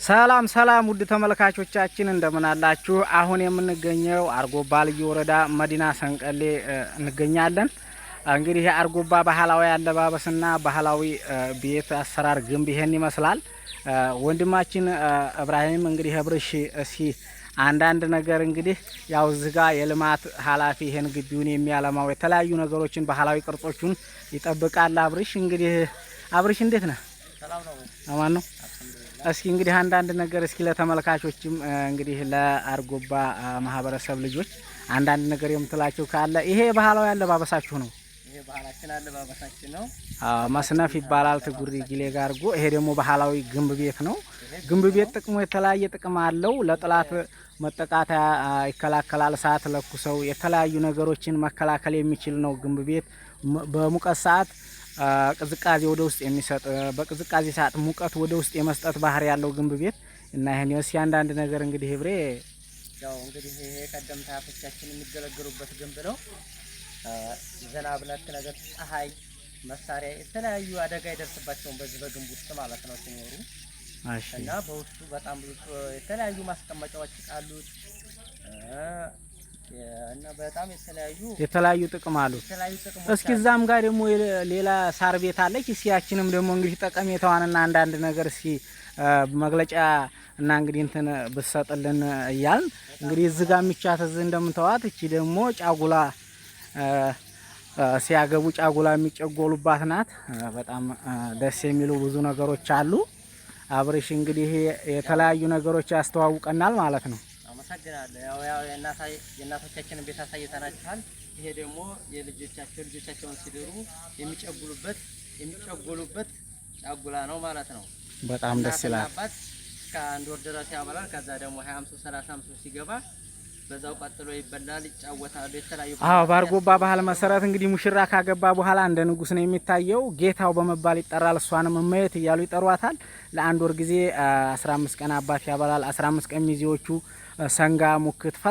ሰላም ሰላም ውድ ተመልካቾቻችን እንደምን አላችሁ? አሁን የምንገኘው አርጎባ ልዩ ወረዳ መዲና ሰንቀሌ እንገኛለን። እንግዲህ የአርጎባ ባህላዊ አለባበስና ባህላዊ ቤት አሰራር ግንብ ይሄን ይመስላል። ወንድማችን ኢብራሂም እንግዲህ ህብርሽ እስኪ አንዳንድ ነገር እንግዲህ ያው ዝጋ የልማት ኃላፊ ይሄን ግቢውን የሚያለማው የተለያዩ ነገሮችን ባህላዊ ቅርጾችን ይጠብቃል። አብርሽ እንግዲህ አብርሽ እንዴት ነህ? ሰላም ነው። አማን ነው። እስኪ እንግዲህ አንዳንድ ነገር እስኪ ለተመልካቾችም እንግዲህ ለአርጎባ ማህበረሰብ ልጆች አንዳንድ ነገር የምትላቸው ካለ። ይሄ ባህላዊ አለባበሳችሁ ነው? ይሄ ባህላችን አለባበሳችን ነው። መስነፍ ይባላል ትጉሪ ጊሌ ጋርጎ። ይሄ ደግሞ ባህላዊ ግንብ ቤት ነው። ግንብ ቤት ጥቅሙ የተለያየ ጥቅም አለው። ለጥላት መጠቃታ ይከላከላል። ሰዓት ለኩሰው የተለያዩ ነገሮችን መከላከል የሚችል ነው። ግንብ ቤት በሙቀት ሰዓት ቅዝቃዜ ወደ ውስጥ የሚሰጥ በቅዝቃዜ ሰዓት ሙቀት ወደ ውስጥ የመስጠት ባህሪ ያለው ግንብ ቤት እና ይሄን እስኪ አንዳንድ ነገር እንግዲህ ህብሬ ያው እንግዲህ ይሄ ቀደምት አያቶቻችን የሚገለገሉበት ግንብ ነው። ዝናብ ነክ ነገር፣ ፀሐይ፣ መሳሪያ የተለያዩ አደጋ ይደርስባቸውን በዚህ በግንብ ውስጥ ማለት ነው ሲኖሩ እና በውስጡ በጣም ብዙ የተለያዩ ማስቀመጫዎች አሉት እና በጣም የተለያዩ ጥቅም አሉት። እስኪ እዛም ጋር ደግሞ ሌላ ሳር ቤት አለች። እስኪያችንም ደግሞ እንግዲህ ጠቀሜታዋንና አንዳንድ ነገር እስኪ መግለጫ እና እንግዲህ እንትን ብትሰጥልን እያልን እንግዲህ እዚህ ጋር የሚቻት እዚህ እንደምታዋት እቺ ደግሞ ጫጉላ ሲያገቡ ጫጉላ የሚጨጎሉባት ናት። በጣም ደስ የሚሉ ብዙ ነገሮች አሉ። አብርሽ እንግዲህ የተለያዩ ነገሮች ያስተዋውቀናል ማለት ነው። አመሰግናለሁ። ያው የእናቶቻችንን ቤት አሳይተናችኋል። ይሄ ደግሞ ልጆቻቸውን ሲድሩ የሚጨጉሉበት ጫጉላ ነው ማለት ነው። በጣም ደስ ይላል። እስከ 1 ወር ድረስ ያበላል። ከዛ ደግሞ 25 30 ሲገባ በዛው ቀጥሎ ይበላል፣ ይጫወታሉ። የተለያዩ በአርጎባ ባህል መሰረት እንግዲህ ሙሽራ ካገባ በኋላ እንደ ንጉስ ነው የሚታየው። ጌታው በመባል ይጠራል። እሷንም እመየት እያሉ ይጠሯታል። ለ1 ወር ጊዜ 15 ቀን አባት ያበላል። 15 ቀን ሚዜዎቹ ሰንጋ ሙክት